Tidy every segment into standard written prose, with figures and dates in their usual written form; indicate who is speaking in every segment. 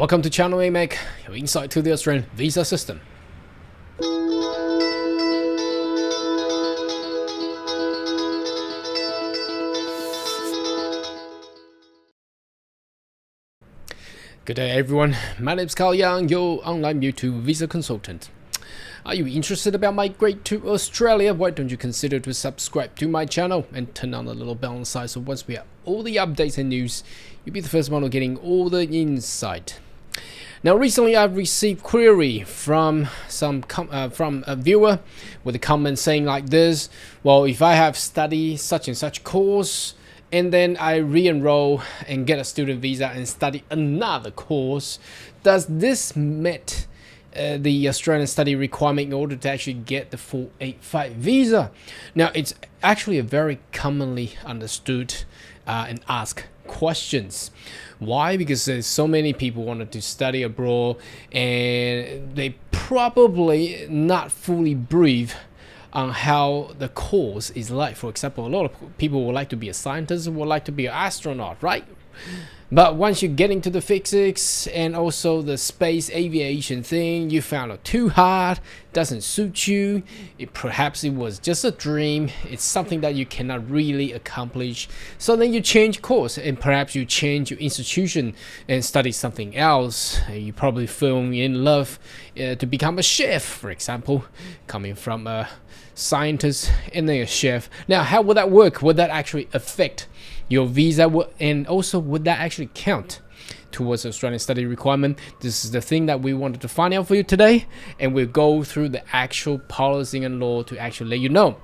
Speaker 1: Welcome to Channel AMEC, your insight to the Australian visa system. Good day everyone, my name is Carl Young, your online YouTube visa consultant. Are you interested about migrate to Australia? Why don't you consider to subscribe to my channel and turn on the little bell on the side, so once we have all the updates and news, you'll be the first one of getting all the insight. Now recently I've received query from a viewer with a comment saying like this: well, if I have studied such and such course and then I re-enroll and get a student visa and study another course, does this meet the Australian study requirement in order to actually get the 485 visa? Now it's actually a very commonly understood and asked questions. Why? Because there's so many people wanted to study abroad and they probably not fully brief on how the course is like. For example, a lot of people would like to be a scientist, would like to be an astronaut, right? But once you get into the physics and also the space aviation thing, you found it too hard, doesn't suit you. Perhaps it was just a dream. It's something that you cannot really accomplish. So then you change course and perhaps you change your institution and study something else. You probably fell in love to become a chef, for example, coming from a scientist and then a chef. Now, how would that work? Would that actually affect your visa, and also would that actually count towards the Australian study requirement? This is the thing that we wanted to find out for you today, and we'll go through the actual policy and law to actually let you know.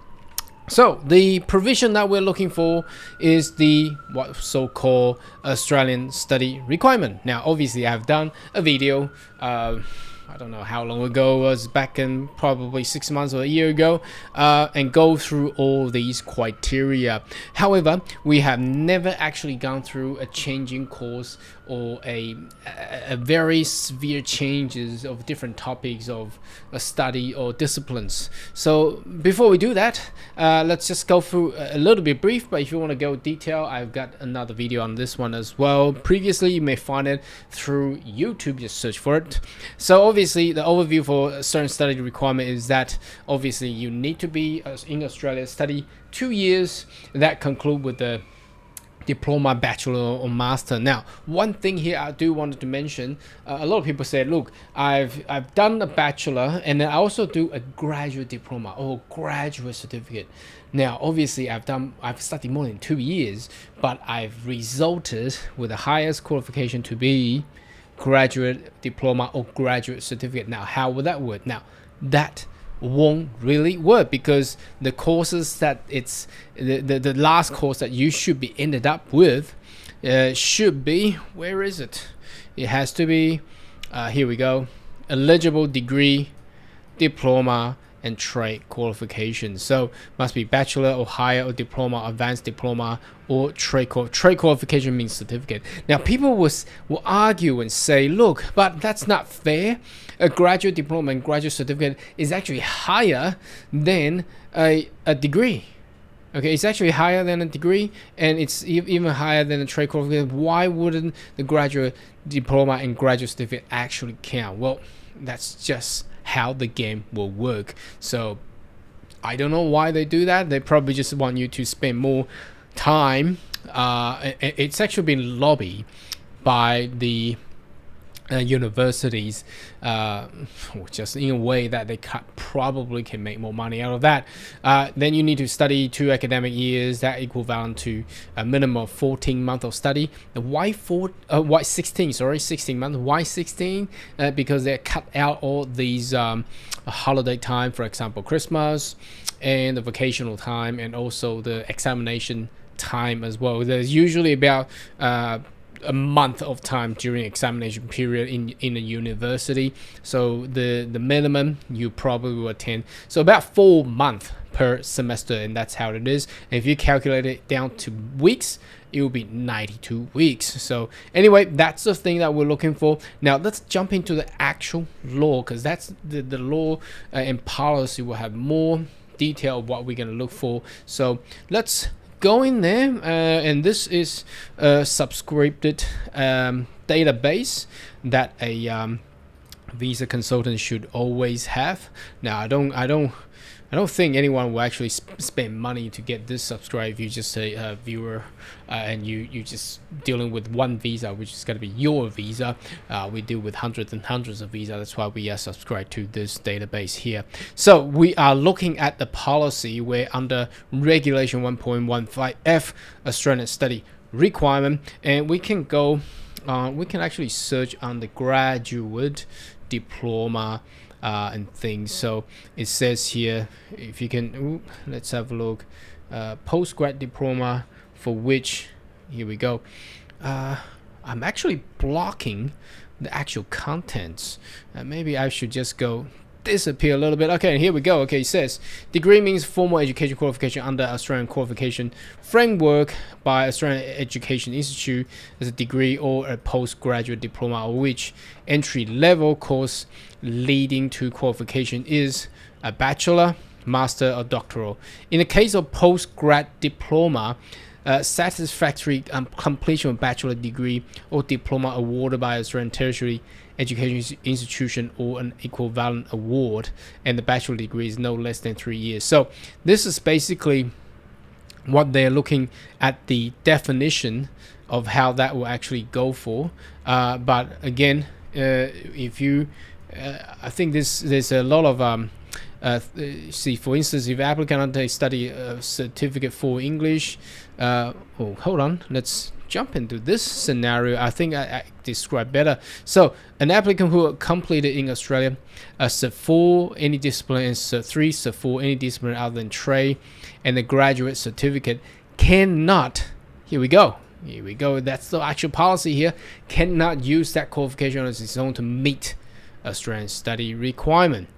Speaker 1: So the provision that we're looking for is the what so-called Australian study requirement. Now obviously I've done a video I don't know how long ago, it was back in probably 6 months or a year ago, and go through all these criteria. However, we have never actually gone through a changing course or a very severe changes of different topics of a study or disciplines. So before we do that, let's just go through a little bit brief, but if you want to go detail, I've got another video on this one as well. Previously, you may find it through YouTube, just search for it. So obviously the overview for a certain study requirement is that obviously you need to be in Australia, study 2 years, that conclude with the diploma, bachelor or master. Now one thing here I do wanted to mention, a lot of people said, look, I've done a bachelor and then I also do a graduate diploma or graduate certificate. Now obviously I've studied more than 2 years, but I've resulted with the highest qualification to be graduate diploma or graduate certificate. Now how would that work? Now that won't really work, because the courses that it's the last course that you should be ended up with should be, where is it? It has to be here we go, eligible degree, diploma and trade qualifications. So must be bachelor or higher or diploma, advanced diploma or trade qualification means certificate. Now people will argue and say, look, but that's not fair. A graduate diploma and graduate certificate is actually higher than a degree. Okay, it's actually higher than a degree, and it's even higher than a trade qualification. Why wouldn't the graduate diploma and graduate certificate actually count? Well, that's just how the game will work. So I don't know why they do that. They probably just want you to spend more time. It's actually been lobbied by the universities, just in a way that they probably can make more money out of that. Then you need to study 2 academic years, that equivalent to a minimum of 14 months of study. Why 16? Sorry, 16 months. Why 16? Because they cut out all these holiday time, for example, Christmas and the vacational time, and also the examination time as well. There's usually about a month of time during examination period in a university, so the minimum you probably will attend, so about 4 months per semester, and that's how it is. And if you calculate it down to weeks, it will be 92 weeks. So anyway, that's the thing that we're looking for. Now let's jump into the actual law, because that's the law and policy will have more detail of what we're going to look for. So let's go in there, and this is a subscribed database that a visa consultant should always have. Now, I don't think anyone will actually spend money to get this subscribe. If you just a viewer, and you just dealing with one visa, which is going to be your visa. We deal with hundreds and hundreds of visas. That's why we are subscribed to this database here. So we are looking at the policy where under Regulation 1.15F, Australian study requirement, and we can go. We can actually search undergraduate diploma and things. So it says here, if you can, let's have a look. Postgrad diploma, for which, here we go. I'm actually blocking the actual contents. Maybe I should just go disappear a little bit. Okay, here we go. Okay, it says degree means formal education qualification under Australian qualification framework by Australian Education Institute as a degree or a postgraduate diploma, or which entry level course leading to qualification is a bachelor, master, or doctoral. In the case of postgrad diploma, satisfactory completion of bachelor degree or diploma awarded by Australian tertiary education institution or an equivalent award, and the bachelor degree is no less than 3 years. So this is basically what they're looking at, the definition of how that will actually go for. But again, if you I think there's a lot of see, for instance, if applicant undertakes study certificate for English, hold on, let's jump into this scenario. I think I described better. So an applicant who completed in Australia a Cert 4 any discipline and Cert 3 Cert 4 any discipline other than trade, and the graduate certificate cannot, here we go, that's the actual policy here, cannot use that qualification on its own to meet Australian study requirement.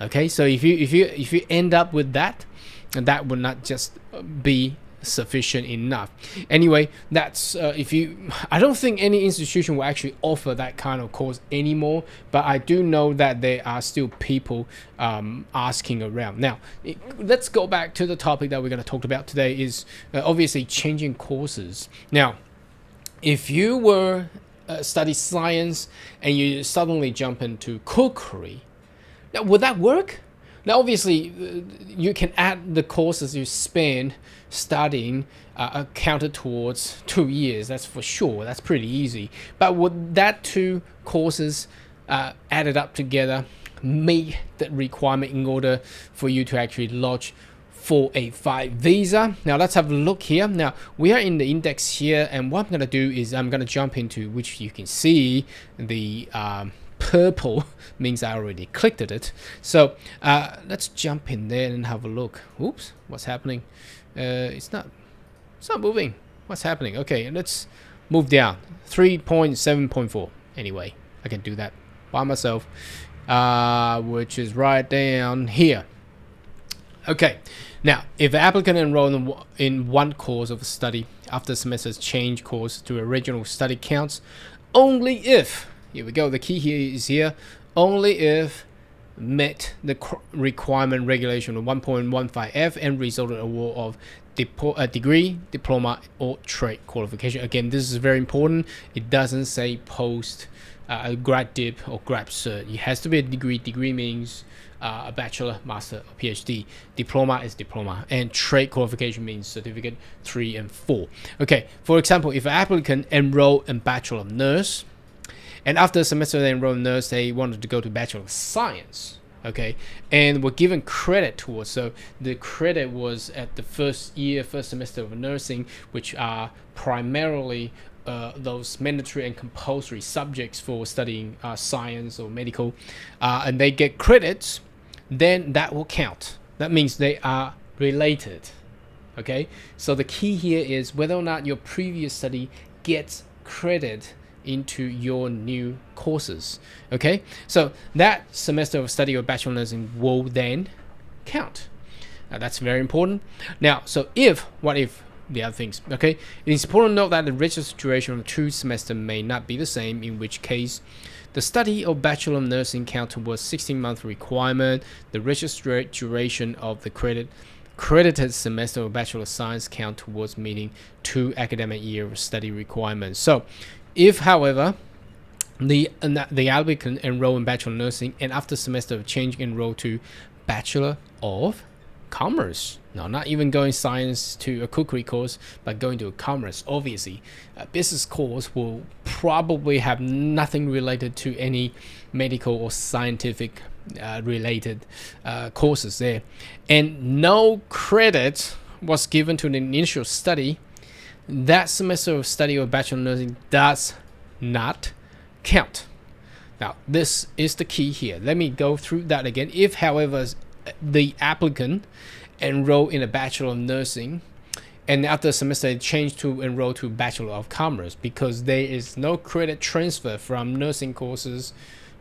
Speaker 1: Okay, so if you end up with that, and that would not just be sufficient enough. Anyway, that's I don't think any institution will actually offer that kind of course anymore, but I do know that there are still people asking around. Now, let's go back to the topic that we're going to talk about today, is obviously changing courses. Now, if you were study science and you suddenly jump into cookery, now, would that work? Now, obviously, you can add the courses you spend studying counted towards 2 years. That's for sure. That's pretty easy. But would that 2 courses added up together meet the requirement in order for you to actually lodge 485 visa? Now, let's have a look here. Now, we are in the index here, and what I'm going to do is I'm going to jump into, which you can see the purple means I already clicked at it. So let's jump in there and have a look. Oops, what's happening? It's not moving. What's happening? Okay, let's move down. 3.7.4. Anyway, I can do that by myself, which is right down here. Okay, now if the applicant enrolled in one course of study after semester's change course to original study counts only if, here we go, the key here is here, only if met the requirement regulation of 1.15F and resulted award of degree, diploma, or trade qualification. Again, this is very important. It doesn't say post grad dip or grad cert. It has to be a degree. Degree means a bachelor, master, or PhD. Diploma is diploma, and trade qualification means certificate 3 and 4. Okay, for example, if an applicant enrolled in Bachelor of Nurse, and after a semester they enrolled in nurse, they wanted to go to Bachelor of Science, okay, and were given credit towards. So the credit was at the first semester of nursing, which are primarily those mandatory and compulsory subjects for studying science or medical, and they get credits, then that will count. That means they are related, okay? So the key here is whether or not your previous study gets credit into your new courses. Okay, so that semester of study or bachelor of nursing will then count. Now that's very important. Now, so what if the other things? Okay, it's important to note that the registered duration of 2 semesters may not be the same, in which case the study of bachelor of nursing count towards 16-month requirement. The registered duration of the credit credited semester of Bachelor of Science count towards meeting 2 academic year of study requirements. So if, however, the applicant enroll in Bachelor of Nursing and after semester of change enroll to Bachelor of Commerce, no, not even going science to a cookery course, but going to a commerce, obviously a business course will probably have nothing related to any medical or scientific related courses there, and no credit was given to the initial study, that semester of study of Bachelor of Nursing does not count. Now this is the key here. Let me go through that again. If, however, the applicant enroll in a Bachelor of Nursing and after a semester they change to enroll to Bachelor of Commerce, because there is no credit transfer from nursing courses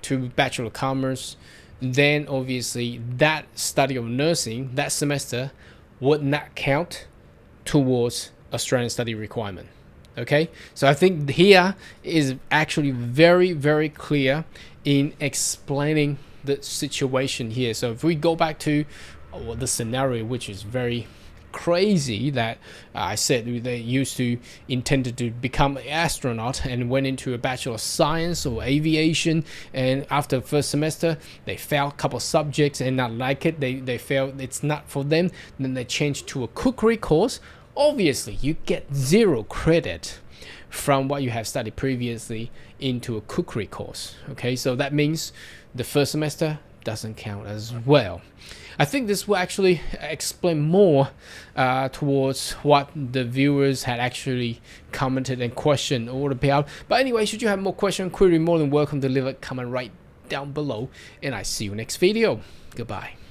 Speaker 1: to Bachelor of Commerce, then obviously that study of nursing, that semester, would not count towards Australian study requirement. Okay, so I think here is actually very clear in explaining the situation here. So if we go back to the scenario, which is very crazy, that I said they used to intended to become an astronaut and went into a Bachelor of Science or Aviation, and after the first semester they failed a couple of subjects and not like it, they felt it's not for them, then they changed to a cookery course. Obviously you get 0 credit from what you have studied previously into a cookery course. Okay, so that means the first semester doesn't count as well. I think this will actually explain more towards what the viewers had actually commented and questioned all about. But anyway, should you have more questions, query, more than welcome to leave a comment right down below, and I see you next video. Goodbye.